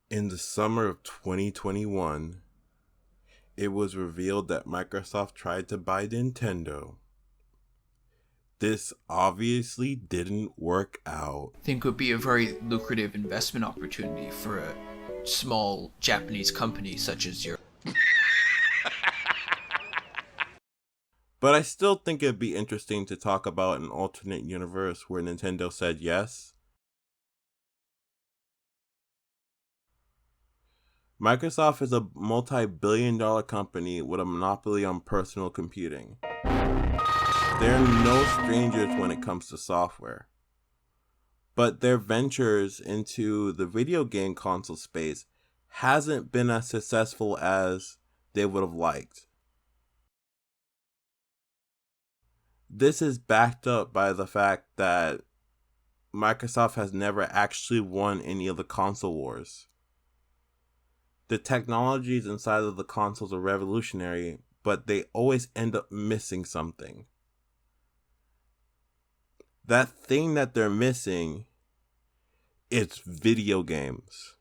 In the summer of 2021, it was revealed that Microsoft tried to buy Nintendo. This obviously didn't work out. Think would be a very lucrative investment opportunity for a small Japanese company such as your. But I still think it'd be interesting to talk about an alternate universe where Nintendo said yes. Microsoft is a multi-billion-dollar company with a monopoly on personal computing. They're no strangers when it comes to software. But their ventures into the video game console space hasn't been as successful as they would have liked. This is backed up by the fact that Microsoft has never actually won any of the console wars. The technologies inside of the consoles are revolutionary, but they always end up missing something. That thing that they're missing is video games.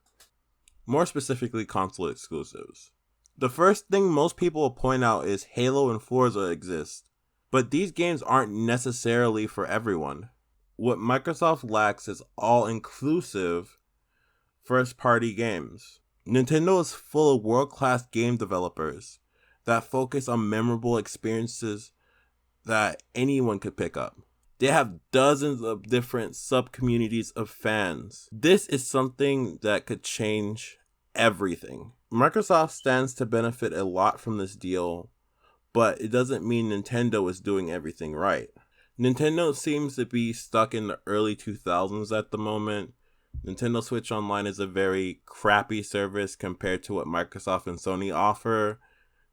More specifically, console exclusives. The first thing most people will point out is Halo and Forza exist, but these games aren't necessarily for everyone. What Microsoft lacks is all-inclusive first-party games. Nintendo is full of world-class game developers that focus on memorable experiences that anyone could pick up. They have dozens of different sub-communities of fans. This is something that could change everything. Microsoft stands to benefit a lot from this deal, but it doesn't mean Nintendo is doing everything right. Nintendo seems to be stuck in the early 2000s at the moment. Nintendo Switch Online is a very crappy service compared to what Microsoft and Sony offer.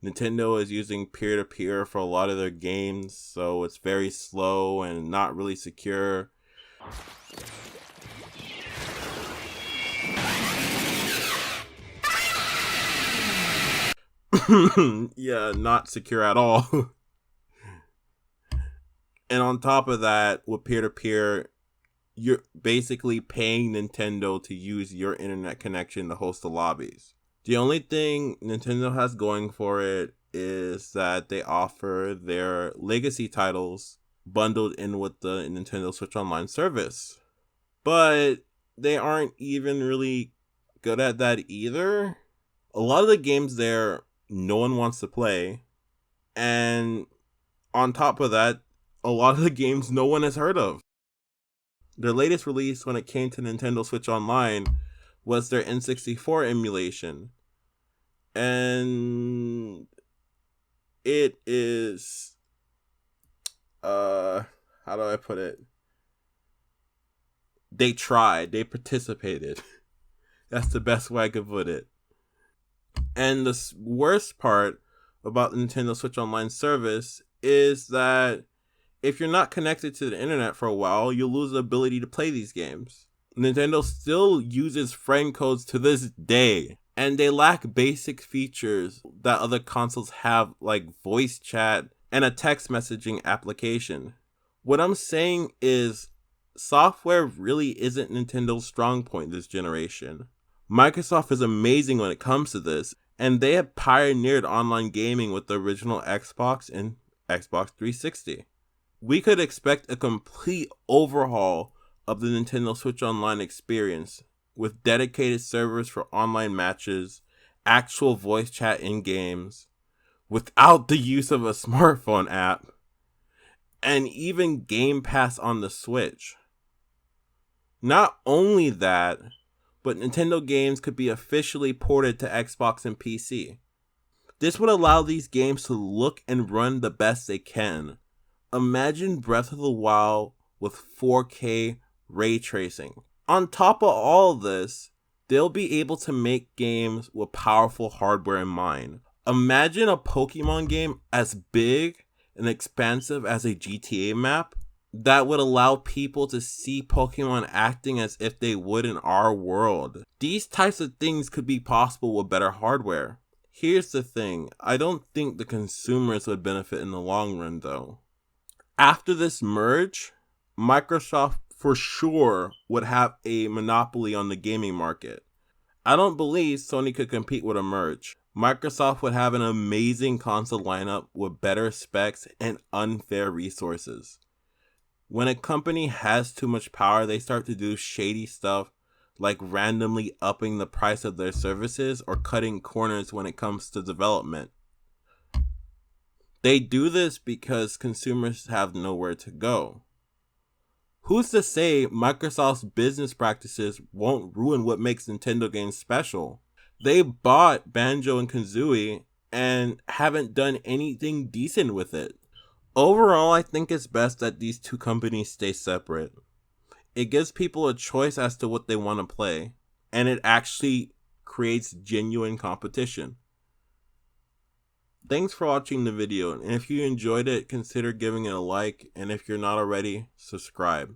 Nintendo is using peer-to-peer for a lot of their games, so it's very slow and not really secure. Yeah, not secure at all. And on top of that, with peer-to-peer, you're basically paying Nintendo to use your internet connection to host the lobbies. The only thing Nintendo has going for it is that they offer their legacy titles bundled in with the Nintendo Switch Online service. But they aren't even really good at that either. A lot of the games there, no one wants to play. And on top of that, a lot of the games no one has heard of. Their latest release when it came to Nintendo Switch Online was their N64 emulation. And it is how do I put it? They tried, they participated. That's the best way I could put it. And the worst part about the Nintendo Switch Online service is that if you're not connected to the internet for a while, you'll lose the ability to play these games. Nintendo still uses friend codes to this day, and they lack basic features that other consoles have, like voice chat and a text messaging application. What I'm saying is, software really isn't Nintendo's strong point this generation. Microsoft is amazing when it comes to this, and they have pioneered online gaming with the original Xbox and Xbox 360. We could expect a complete overhaul of the Nintendo Switch Online experience with dedicated servers for online matches, actual voice chat in games, without the use of a smartphone app, and even Game Pass on the Switch. Not only that, but Nintendo games could be officially ported to Xbox and PC. This would allow these games to look and run the best they can. Imagine Breath of the Wild with 4K ray tracing. On top of all of this, they'll be able to make games with powerful hardware in mind. Imagine a Pokemon game as big and expansive as a GTA map that would allow people to see Pokemon acting as if they would in our world. These types of things could be possible with better hardware. Here's the thing, I don't think the consumers would benefit in the long run though. After this merge, Microsoft for sure would have a monopoly on the gaming market. I don't believe Sony could compete with a merge. Microsoft would have an amazing console lineup with better specs and unfair resources. When a company has too much power, they start to do shady stuff like randomly upping the price of their services or cutting corners when it comes to development. They do this because consumers have nowhere to go. Who's to say Microsoft's business practices won't ruin what makes Nintendo games special? They bought Banjo and Kazooie and haven't done anything decent with it. Overall, I think it's best that these two companies stay separate. It gives people a choice as to what they want to play, and it actually creates genuine competition. Thanks for watching the video, and if you enjoyed it, consider giving it a like, and if you're not already, subscribe.